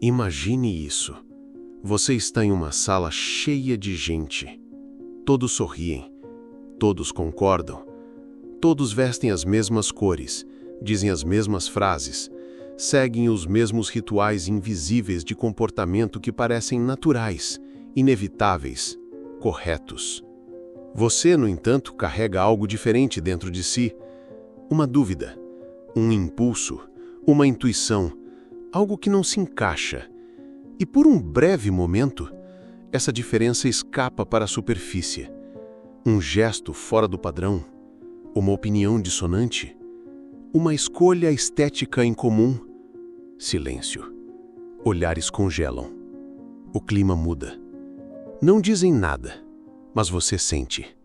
Imagine isso. Você está em uma sala cheia de gente. Todos sorriem, todos concordam, todos vestem as mesmas cores, dizem as mesmas frases, seguem os mesmos rituais invisíveis de comportamento que parecem naturais, inevitáveis, corretos. Você, no entanto, carrega algo diferente dentro de si, uma dúvida, um impulso, uma intuição, algo que não se encaixa. E por um breve momento, essa diferença escapa para a superfície. Um gesto fora do padrão, uma opinião dissonante, uma escolha estética incomum. Silêncio. Olhares congelam. O clima muda. Não dizem nada, mas você sente.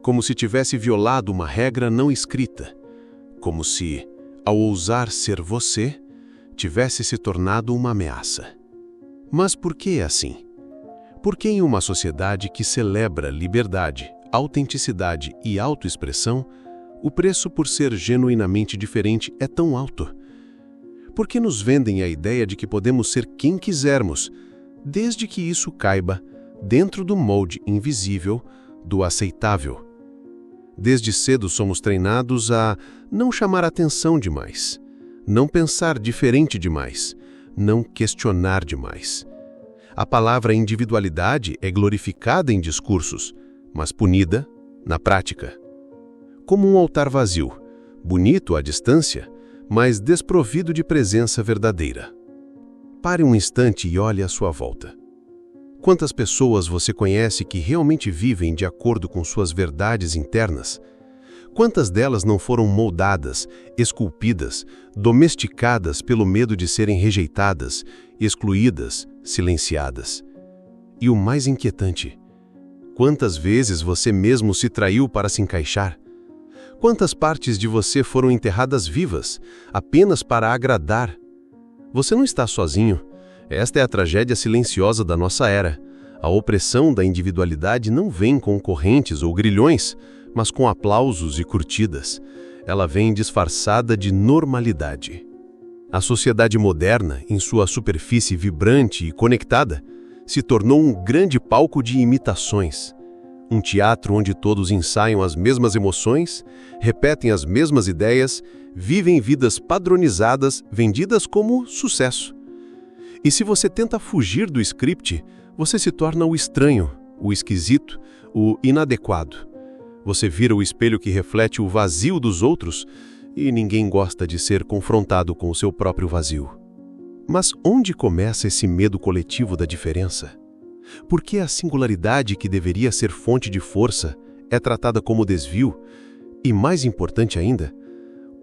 Como se tivesse violado uma regra não escrita. Como se, ao ousar ser você, tivesse se tornado uma ameaça. Mas por que assim? Por que em uma sociedade que celebra liberdade, autenticidade e autoexpressão, o preço por ser genuinamente diferente é tão alto? Por que nos vendem a ideia de que podemos ser quem quisermos, desde que isso caiba dentro do molde invisível do aceitável? Desde cedo somos treinados a não chamar atenção demais, não pensar diferente demais, não questionar demais. A palavra individualidade é glorificada em discursos, mas punida na prática. Como um altar vazio, bonito à distância, mas desprovido de presença verdadeira. Pare um instante e olhe à sua volta. Quantas pessoas você conhece que realmente vivem de acordo com suas verdades internas? Quantas delas não foram moldadas, esculpidas, domesticadas pelo medo de serem rejeitadas, excluídas, silenciadas? E o mais inquietante, quantas vezes você mesmo se traiu para se encaixar? Quantas partes de você foram enterradas vivas, apenas para agradar? Você não está sozinho. Esta é a tragédia silenciosa da nossa era. A opressão da individualidade não vem com correntes ou grilhões, mas com aplausos e curtidas. Ela vem disfarçada de normalidade. A sociedade moderna, em sua superfície vibrante e conectada, se tornou um grande palco de imitações. Um teatro onde todos ensaiam as mesmas emoções, repetem as mesmas ideias, vivem vidas padronizadas, vendidas como sucesso. E se você tenta fugir do script, você se torna o estranho, o esquisito, o inadequado. Você vira o espelho que reflete o vazio dos outros e ninguém gosta de ser confrontado com o seu próprio vazio. Mas onde começa esse medo coletivo da diferença? Por que a singularidade que deveria ser fonte de força é tratada como desvio? E mais importante ainda,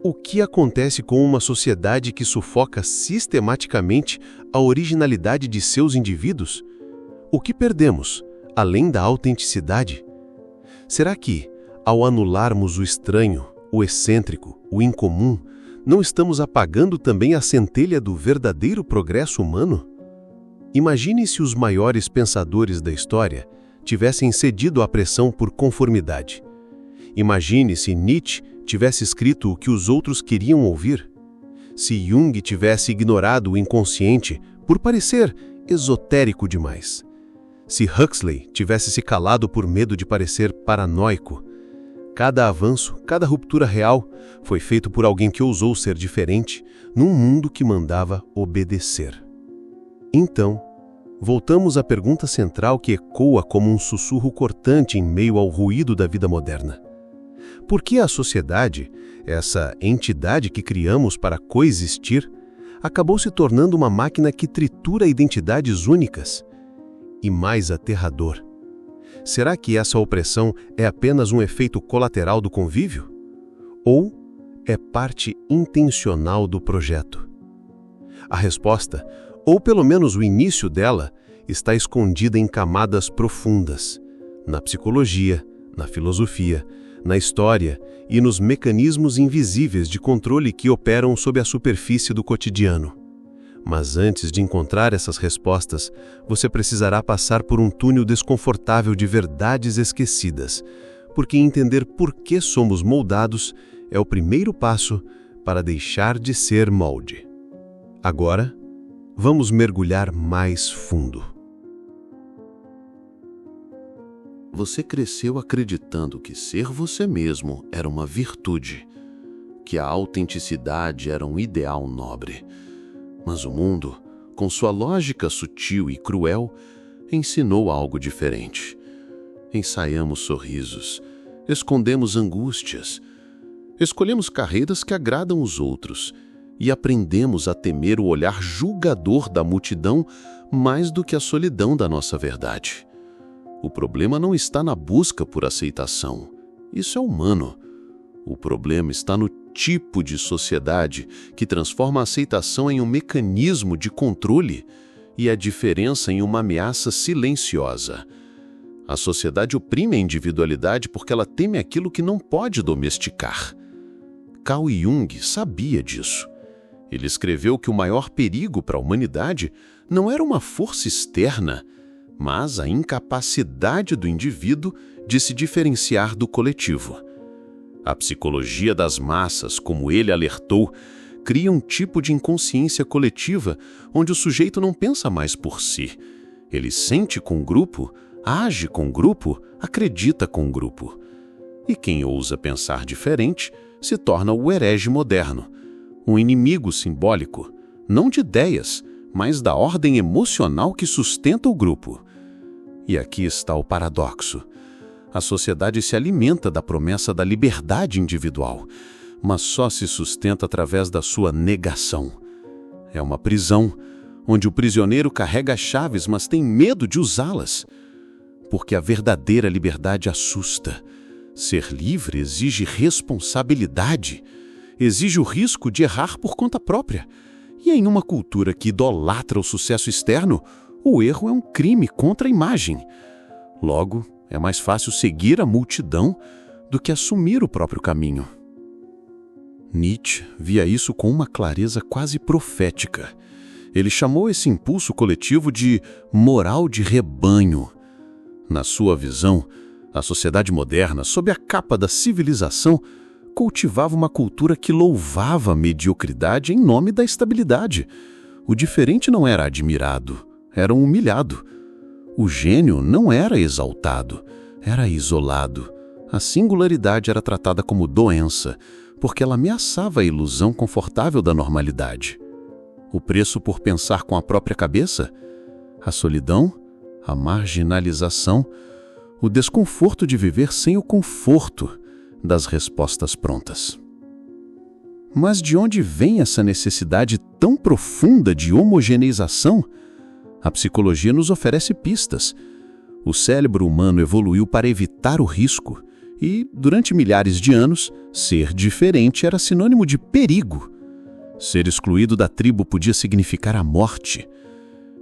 o que acontece com uma sociedade que sufoca sistematicamente a originalidade de seus indivíduos? O que perdemos, além da autenticidade? Será que, ao anularmos o estranho, o excêntrico, o incomum, não estamos apagando também a centelha do verdadeiro progresso humano? Imagine se os maiores pensadores da história tivessem cedido à pressão por conformidade. Imagine se Nietzsche tivesse escrito o que os outros queriam ouvir. Se Jung tivesse ignorado o inconsciente por parecer esotérico demais. Se Huxley tivesse se calado por medo de parecer paranoico. Cada avanço, cada ruptura real foi feito por alguém que ousou ser diferente num mundo que mandava obedecer. Então, voltamos à pergunta central que ecoa como um sussurro cortante em meio ao ruído da vida moderna. Por que a sociedade, essa entidade que criamos para coexistir, acabou se tornando uma máquina que tritura identidades únicas? E mais aterrador, será que essa opressão é apenas um efeito colateral do convívio? Ou é parte intencional do projeto? A resposta, ou pelo menos o início dela, está escondida em camadas profundas, na psicologia, na filosofia, na história e nos mecanismos invisíveis de controle que operam sob a superfície do cotidiano. Mas antes de encontrar essas respostas, você precisará passar por um túnel desconfortável de verdades esquecidas, porque entender por que somos moldados é o primeiro passo para deixar de ser molde. Agora, Vamos mergulhar mais fundo. Você cresceu acreditando que ser você mesmo era uma virtude, que a autenticidade era um ideal nobre. Mas o mundo, com sua lógica sutil e cruel, ensinou algo diferente. Ensaiamos sorrisos, escondemos angústias, escolhemos carreiras que agradam os outros e aprendemos a temer o olhar julgador da multidão mais do que a solidão da nossa verdade. O problema não está na busca por aceitação. Isso é humano. O problema está no tipo de sociedade que transforma a aceitação em um mecanismo de controle e a diferença em uma ameaça silenciosa. A sociedade oprime a individualidade porque ela teme aquilo que não pode domesticar. Carl Jung sabia disso. Ele escreveu que o maior perigo para a humanidade não era uma força externa, mas a incapacidade do indivíduo de se diferenciar do coletivo. A psicologia das massas, como ele alertou, cria um tipo de inconsciência coletiva onde o sujeito não pensa mais por si. Ele sente com o grupo, age com o grupo, acredita com o grupo. E quem ousa pensar diferente se torna o herege moderno, um inimigo simbólico, não de ideias, mas da ordem emocional que sustenta o grupo. E aqui está o paradoxo. A sociedade se alimenta da promessa da liberdade individual, mas só se sustenta através da sua negação. É uma prisão, onde o prisioneiro carrega as chaves, mas tem medo de usá-las. Porque a verdadeira liberdade assusta. Ser livre exige responsabilidade, exige o risco de errar por conta própria. E em uma cultura que idolatra o sucesso externo, o erro é um crime contra a imagem. Logo, é mais fácil seguir a multidão do que assumir o próprio caminho. Nietzsche via isso com uma clareza quase profética. Ele chamou esse impulso coletivo de moral de rebanho. Na sua visão, a sociedade moderna, sob a capa da civilização, cultivava uma cultura que louvava a mediocridade em nome da estabilidade. O diferente não era admirado, era humilhado. O gênio não era exaltado, era isolado. A singularidade era tratada como doença, porque ela ameaçava a ilusão confortável da normalidade. O preço por pensar com a própria cabeça? A solidão, a marginalização, o desconforto de viver sem o conforto das respostas prontas. Mas de onde vem essa necessidade tão profunda de homogeneização? A psicologia nos oferece pistas. O cérebro humano evoluiu para evitar o risco e, durante milhares de anos, ser diferente era sinônimo de perigo. Ser excluído da tribo podia significar a morte.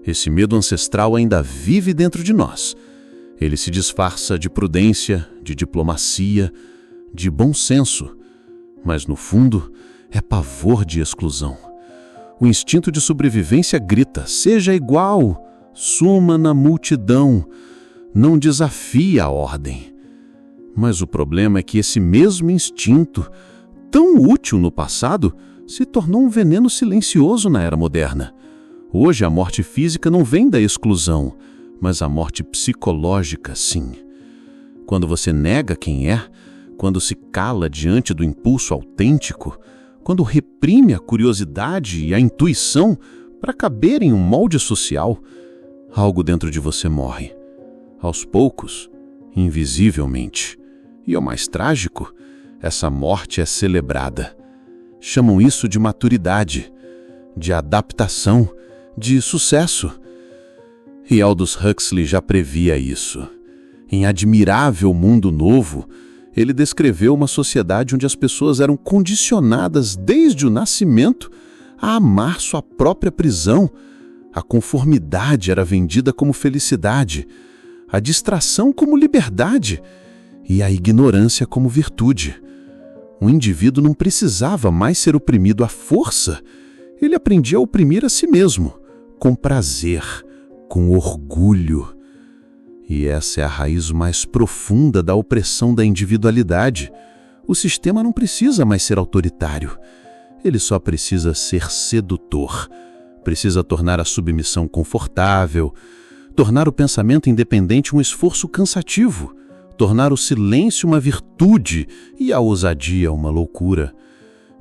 Esse medo ancestral ainda vive dentro de nós. Ele se disfarça de prudência, de diplomacia, de bom senso, mas no fundo é pavor de exclusão. O instinto de sobrevivência grita: seja igual, suma na multidão, não desafie a ordem. Mas o problema é que esse mesmo instinto, tão útil no passado, se tornou um veneno silencioso na era moderna. Hoje a morte física não vem da exclusão, mas a morte psicológica, sim. Quando você nega quem é, quando se cala diante do impulso autêntico, quando reprime a curiosidade e a intuição para caber em um molde social, algo dentro de você morre. Aos poucos, invisivelmente. E o mais trágico, essa morte é celebrada. Chamam isso de maturidade, de adaptação, de sucesso. E Aldous Huxley já previa isso. Em Admirável Mundo Novo, ele descreveu uma sociedade onde as pessoas eram condicionadas desde o nascimento a amar sua própria prisão. A conformidade era vendida como felicidade, a distração como liberdade e a ignorância como virtude. O indivíduo não precisava mais ser oprimido à força. Ele aprendia a oprimir a si mesmo, com prazer, com orgulho. E essa é a raiz mais profunda da opressão da individualidade. O sistema não precisa mais ser autoritário. Ele só precisa ser sedutor, Precisa tornar a submissão confortável, tornar o pensamento independente um esforço cansativo, tornar o silêncio uma virtude e a ousadia uma loucura.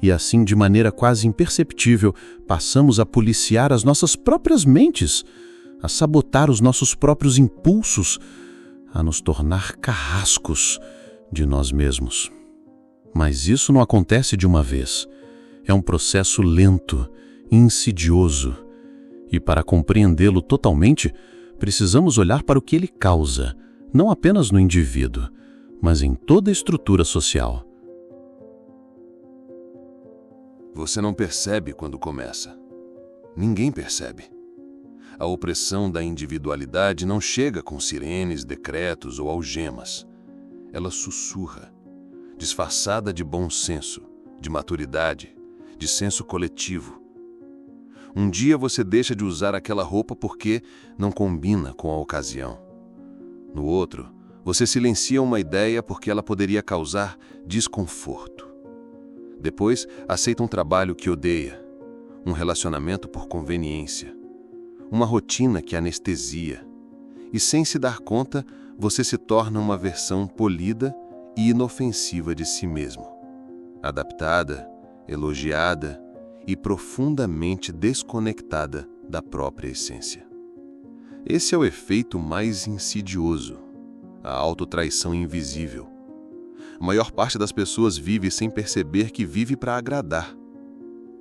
E assim, de maneira quase imperceptível, passamos a policiar as nossas próprias mentes, a sabotar os nossos próprios impulsos, a nos tornar carrascos de nós mesmos. Mas isso não acontece de uma vez. É um processo lento, insidioso. E para compreendê-lo totalmente, precisamos olhar para o que ele causa, não apenas no indivíduo, mas em toda a estrutura social. Você não percebe quando começa. Ninguém percebe. A opressão da individualidade não chega com sirenes, decretos ou algemas. Ela sussurra, disfarçada de bom senso, de maturidade, de senso coletivo. Um dia você deixa de usar aquela roupa porque não combina com a ocasião. No outro, você silencia uma ideia porque ela poderia causar desconforto. Depois, aceita um trabalho que odeia, um relacionamento por conveniência, uma rotina que anestesia. E sem se dar conta, você se torna uma versão polida e inofensiva de si mesmo, adaptada, elogiada e profundamente desconectada da própria essência. Esse é o efeito mais insidioso, a autotraição invisível. A maior parte das pessoas vive sem perceber que vive para agradar.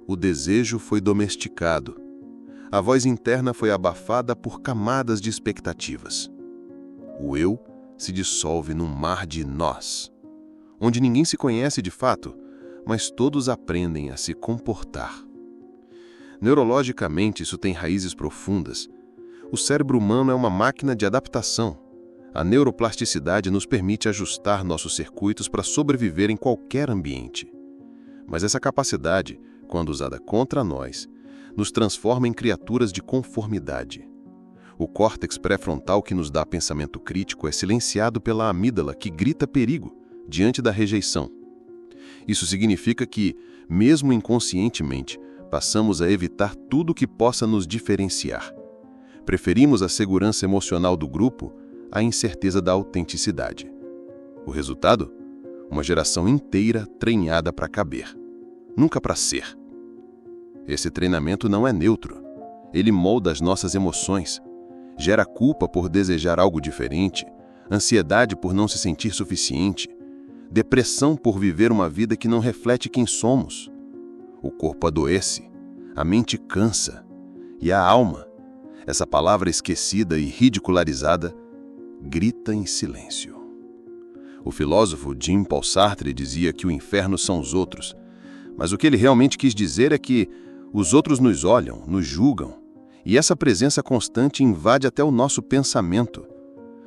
O desejo foi domesticado. A voz interna foi abafada por camadas de expectativas. O eu se dissolve num mar de nós, onde ninguém se conhece de fato, mas todos aprendem a se comportar. Neurologicamente, isso tem raízes profundas. O cérebro humano é uma máquina de adaptação. A neuroplasticidade nos permite ajustar nossos circuitos para sobreviver em qualquer ambiente. Mas essa capacidade, quando usada contra nós, nos transforma em criaturas de conformidade. O córtex pré-frontal que nos dá pensamento crítico é silenciado pela amígdala que grita perigo diante da rejeição. Isso significa que, mesmo inconscientemente, passamos a evitar tudo que possa nos diferenciar. Preferimos a segurança emocional do grupo à incerteza da autenticidade. O resultado? Uma geração inteira treinada para caber, nunca para ser. Esse treinamento não é neutro. Ele molda as nossas emoções, gera culpa por desejar algo diferente, ansiedade por não se sentir suficiente, depressão por viver uma vida que não reflete quem somos. O corpo adoece, a mente cansa, e a alma, essa palavra esquecida e ridicularizada, grita em silêncio. O filósofo Jean-Paul Sartre dizia que o inferno são os outros, mas o que ele realmente quis dizer é que os outros nos olham, nos julgam, e essa presença constante invade até o nosso pensamento.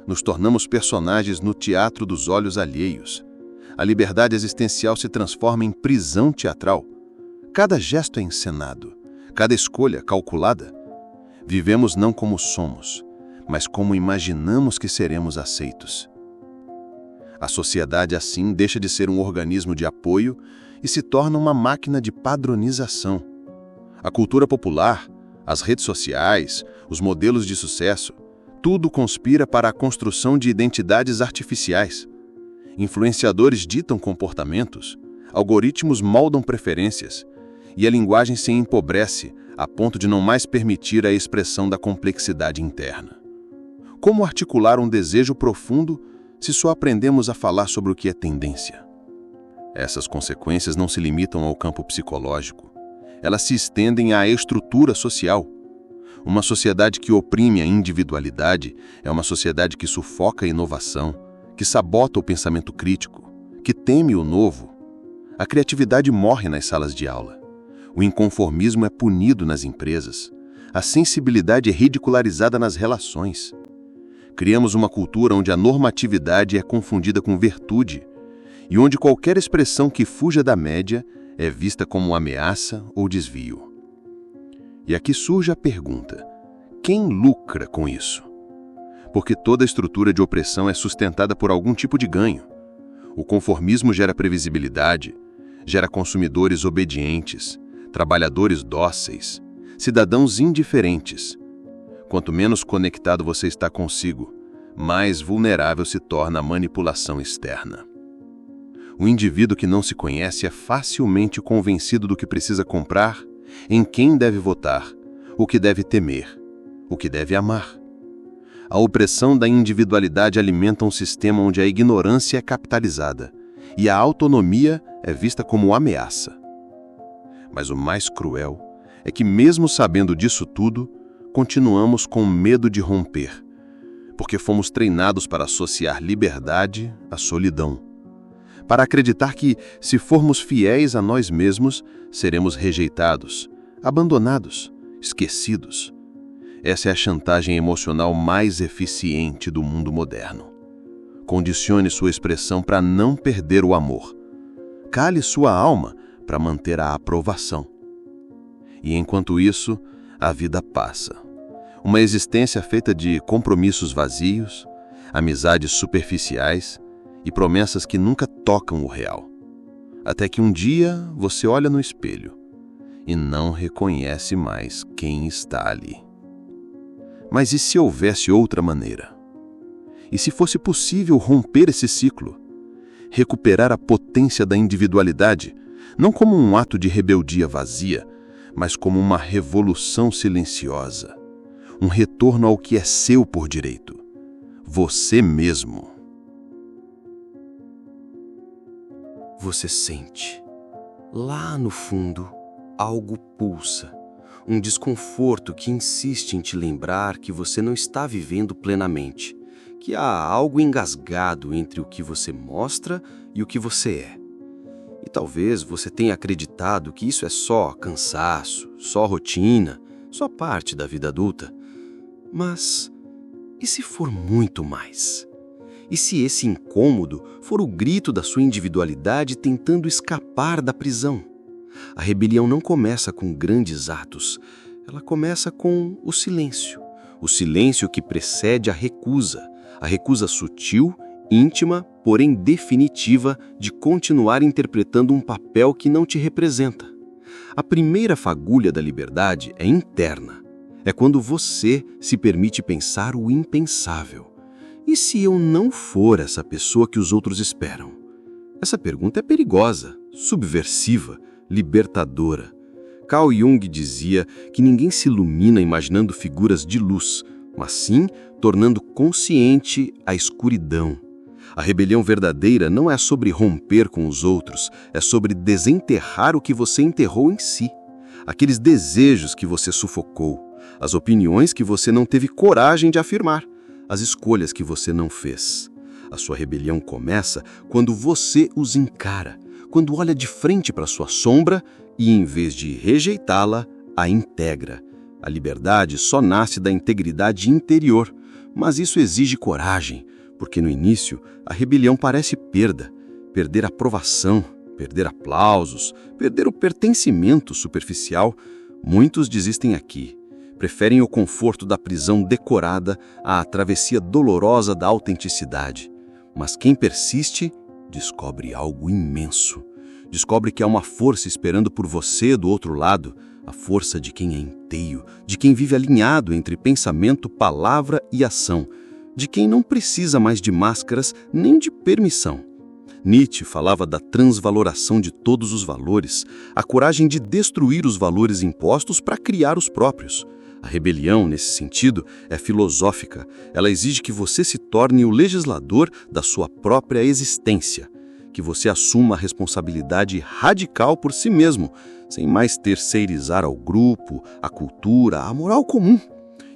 Nos tornamos personagens no teatro dos olhos alheios. A liberdade existencial se transforma em prisão teatral. Cada gesto é encenado, cada escolha calculada. Vivemos não como somos, mas como imaginamos que seremos aceitos. A sociedade, assim, deixa de ser um organismo de apoio e se torna uma máquina de padronização. A cultura popular, as redes sociais, os modelos de sucesso, tudo conspira para a construção de identidades artificiais. Influenciadores ditam comportamentos, algoritmos moldam preferências, e a linguagem se empobrece a ponto de não mais permitir a expressão da complexidade interna. Como articular um desejo profundo se só aprendemos a falar sobre o que é tendência? Essas consequências não se limitam ao campo psicológico. Elas se estendem à estrutura social. Uma sociedade que oprime a individualidade é uma sociedade que sufoca a inovação, que sabota o pensamento crítico, que teme o novo. A criatividade morre nas salas de aula. O inconformismo é punido nas empresas. A sensibilidade é ridicularizada nas relações. Criamos uma cultura onde a normatividade é confundida com virtude e onde qualquer expressão que fuja da média é vista como ameaça ou desvio. E aqui surge a pergunta: quem lucra com isso? Porque toda estrutura de opressão é sustentada por algum tipo de ganho. O conformismo gera previsibilidade, gera consumidores obedientes, trabalhadores dóceis, cidadãos indiferentes. Quanto menos conectado você está consigo, mais vulnerável se torna a manipulação externa. O indivíduo que não se conhece é facilmente convencido do que precisa comprar, em quem deve votar, o que deve temer, o que deve amar. A opressão da individualidade alimenta um sistema onde a ignorância é capitalizada e a autonomia é vista como ameaça. Mas o mais cruel é que, mesmo sabendo disso tudo, continuamos com medo de romper, porque fomos treinados para associar liberdade à solidão, para acreditar que, se formos fiéis a nós mesmos, seremos rejeitados, abandonados, esquecidos. Essa é a chantagem emocional mais eficiente do mundo moderno. Condicione sua expressão para não perder o amor. Cale sua alma para manter a aprovação. E enquanto isso, a vida passa. Uma existência feita de compromissos vazios, amizades superficiais e promessas que nunca tocam o real. Até que um dia você olha no espelho e não reconhece mais quem está ali. Mas e se houvesse outra maneira? E se fosse possível romper esse ciclo? Recuperar a potência da individualidade, não como um ato de rebeldia vazia, mas como uma revolução silenciosa. Um retorno ao que é seu por direito. Você mesmo. Você sente. Lá no fundo, algo pulsa. Um desconforto que insiste em te lembrar que você não está vivendo plenamente, que há algo engasgado entre o que você mostra e o que você é. E talvez você tenha acreditado que isso é só cansaço, só rotina, só parte da vida adulta. Mas e se for muito mais? E se esse incômodo for o grito da sua individualidade tentando escapar da prisão? A rebelião não começa com grandes atos, ela começa com o silêncio que precede a recusa sutil, íntima, porém definitiva de continuar interpretando um papel que não te representa. A primeira fagulha da liberdade é interna, é quando você se permite pensar o impensável. E se eu não for essa pessoa que os outros esperam? Essa pergunta é perigosa, subversiva, libertadora. Carl Jung dizia que ninguém se ilumina imaginando figuras de luz, mas sim tornando consciente a escuridão. A rebelião verdadeira não é sobre romper com os outros, é sobre desenterrar o que você enterrou em si. Aqueles desejos que você sufocou, as opiniões que você não teve coragem de afirmar, as escolhas que você não fez. A sua rebelião começa quando você os encara, quando olha de frente para sua sombra e, em vez de rejeitá-la, a integra. A liberdade só nasce da integridade interior, mas isso exige coragem, porque no início a rebelião parece perder aprovação, perder aplausos, perder o pertencimento superficial. Muitos desistem aqui. Preferem o conforto da prisão decorada à travessia dolorosa da autenticidade. Mas quem persiste, descobre algo imenso. Descobre que há uma força esperando por você do outro lado, a força de quem é inteiro, de quem vive alinhado entre pensamento, palavra e ação, de quem não precisa mais de máscaras nem de permissão. Nietzsche falava da transvaloração de todos os valores, a coragem de destruir os valores impostos para criar os próprios. A rebelião, nesse sentido, é filosófica. Ela exige que você se torne o legislador da sua própria existência, que você assuma a responsabilidade radical por si mesmo, sem mais terceirizar ao grupo, à cultura, à moral comum.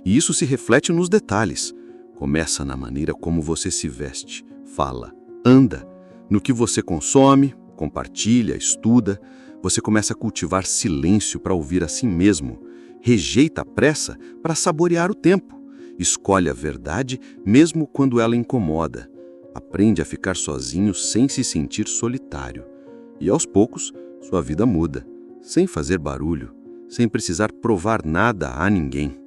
E isso se reflete nos detalhes. Começa na maneira como você se veste, fala, anda, no que você consome, compartilha, estuda. Você começa a cultivar silêncio para ouvir a si mesmo. Rejeita a pressa para saborear o tempo. Escolhe a verdade mesmo quando ela incomoda. Aprende a ficar sozinho sem se sentir solitário. E aos poucos, sua vida muda, sem fazer barulho, sem precisar provar nada a ninguém.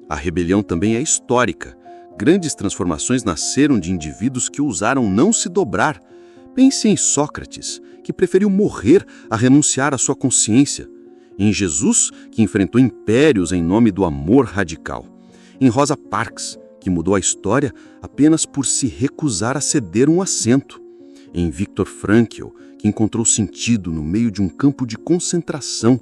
A rebelião também é histórica. Grandes transformações nasceram de indivíduos que ousaram não se dobrar. Pense em Sócrates, que preferiu morrer a renunciar à sua consciência. em Jesus, que enfrentou impérios em nome do amor radical, em Rosa Parks, que mudou a história apenas por se recusar a ceder um assento, em Viktor Frankl, que encontrou sentido no meio de um campo de concentração.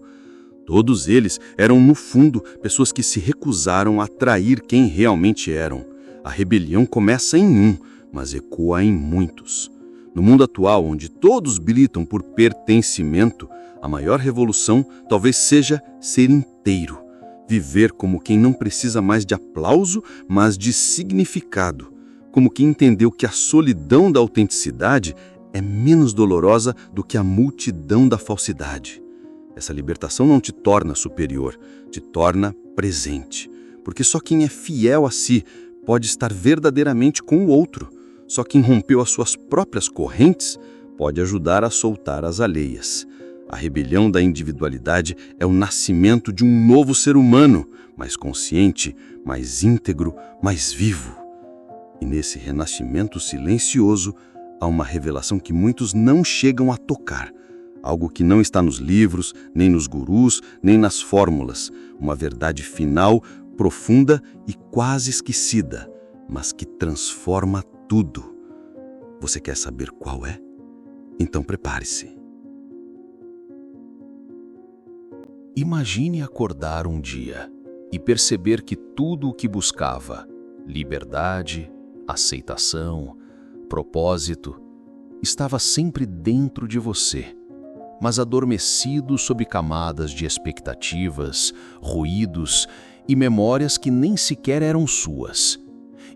Todos eles eram, no fundo, pessoas que se recusaram a trair quem realmente eram. A rebelião começa em um, mas ecoa em muitos. No mundo atual, onde todos gritam por pertencimento, a maior revolução talvez seja ser inteiro. Viver como quem não precisa mais de aplauso, mas de significado. Como quem entendeu que a solidão da autenticidade é menos dolorosa do que a multidão da falsidade. Essa libertação não te torna superior, te torna presente. Porque só quem é fiel a si pode estar verdadeiramente com o outro. Só quem rompeu as suas próprias correntes pode ajudar a soltar as alheias. A rebelião da individualidade é o nascimento de um novo ser humano, mais consciente, mais íntegro, mais vivo. E nesse renascimento silencioso, há uma revelação que muitos não chegam a tocar. Algo que não está nos livros, nem nos gurus, nem nas fórmulas. Uma verdade final, profunda e quase esquecida, mas que transforma tudo. Você quer saber qual é? Então prepare-se. Imagine acordar um dia e perceber que tudo o que buscava, liberdade, aceitação, propósito, estava sempre dentro de você, mas adormecido sob camadas de expectativas, ruídos e memórias que nem sequer eram suas.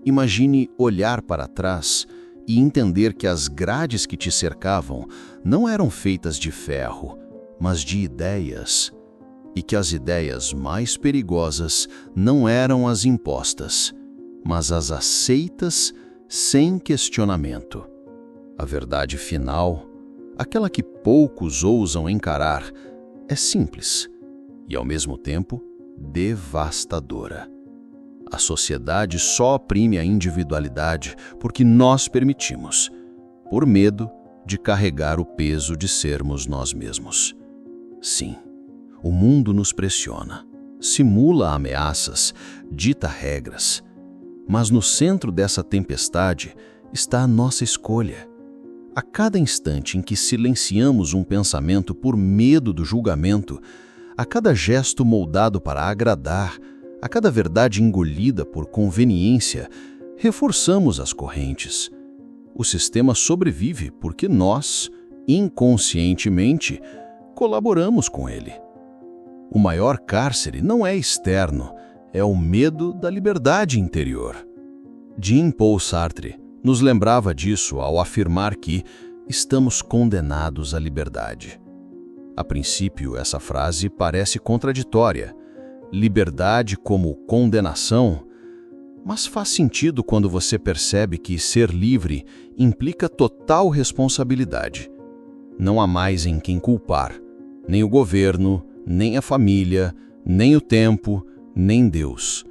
Imagine olhar para trás e entender que as grades que te cercavam não eram feitas de ferro, mas de ideias, e que as ideias mais perigosas não eram as impostas, mas as aceitas sem questionamento. A verdade final, aquela que poucos ousam encarar, é simples e, ao mesmo tempo, devastadora. A sociedade só oprime a individualidade porque nós permitimos, por medo de carregar o peso de sermos nós mesmos. Sim, o mundo nos pressiona, simula ameaças, dita regras, mas no centro dessa tempestade está a nossa escolha. A cada instante em que silenciamos um pensamento por medo do julgamento, a cada gesto moldado para agradar, a cada verdade engolida por conveniência, reforçamos as correntes. O sistema sobrevive porque nós, inconscientemente, colaboramos com ele. O maior cárcere não é externo, é o medo da liberdade interior. Jean-Paul Sartre nos lembrava disso ao afirmar que estamos condenados à liberdade. A princípio, essa frase parece contraditória. Liberdade como condenação, mas faz sentido quando você percebe que ser livre implica total responsabilidade. Não há mais em quem culpar, nem o governo, nem a família, nem o tempo, nem Deus.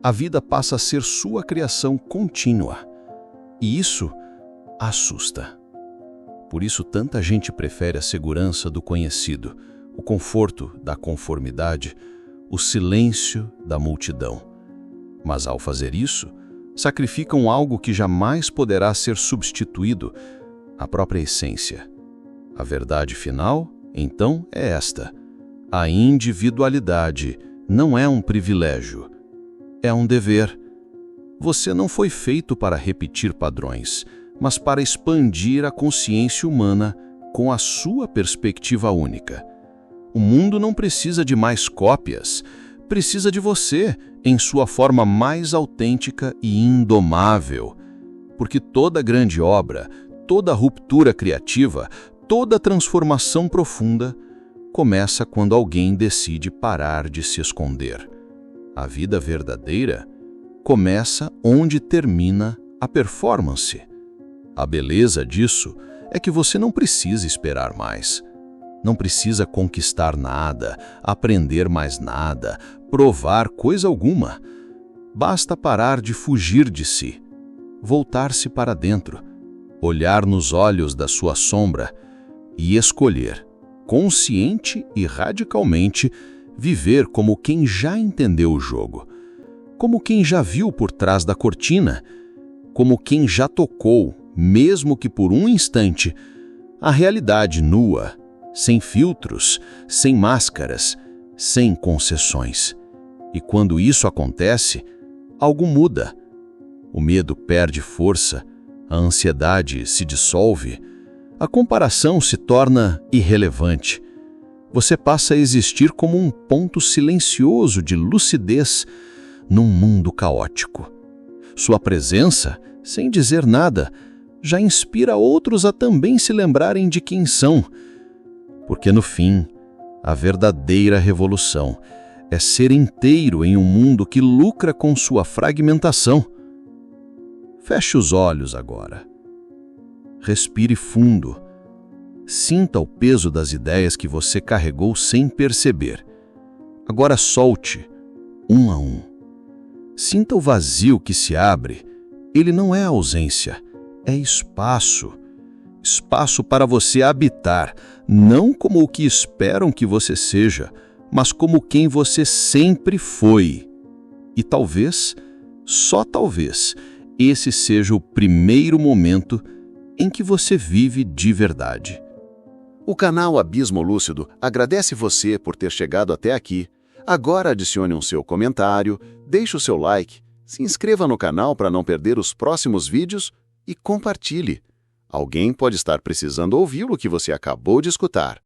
A vida passa a ser sua criação contínua. E isso assusta. Por isso tanta gente prefere a segurança do conhecido, o conforto da conformidade, o silêncio da multidão. Mas ao fazer isso, sacrificam algo que jamais poderá ser substituído, a própria essência. A verdade final, então, é esta: a individualidade não é um privilégio, é um dever. Você não foi feito para repetir padrões, mas para expandir a consciência humana com a sua perspectiva única. O mundo não precisa de mais cópias, precisa de você em sua forma mais autêntica e indomável. Porque toda grande obra, toda ruptura criativa, toda transformação profunda começa quando alguém decide parar de se esconder. A vida verdadeira começa onde termina a performance. A beleza disso é que você não precisa esperar mais. Não precisa conquistar nada, aprender mais nada, provar coisa alguma. Basta parar de fugir de si, voltar-se para dentro, olhar nos olhos da sua sombra e escolher consciente e radicalmente, viver como quem já entendeu o jogo, como quem já viu por trás da cortina, como quem já tocou, mesmo que por um instante, a realidade nua, sem filtros, sem máscaras, sem concessões. E quando isso acontece, algo muda. O medo perde força, a ansiedade se dissolve, a comparação se torna irrelevante. Você passa a existir como um ponto silencioso de lucidez num mundo caótico. Sua presença, sem dizer nada, já inspira outros a também se lembrarem de quem são. Porque no fim, a verdadeira revolução é ser inteiro em um mundo que lucra com sua fragmentação. Feche os olhos agora. Respire fundo. Sinta o peso das ideias que você carregou sem perceber. Agora solte, um a um. Sinta o vazio que se abre. Ele não é ausência, é espaço. Espaço para você habitar, não como o que esperam que você seja, mas como quem você sempre foi. E talvez, só talvez, esse seja o primeiro momento em que você vive de verdade. O canal Abismo Lúcido agradece você por ter chegado até aqui. Agora adicione um seu comentário, deixe o seu like, se inscreva no canal para não perder os próximos vídeos e compartilhe. Alguém pode estar precisando ouvir o que você acabou de escutar.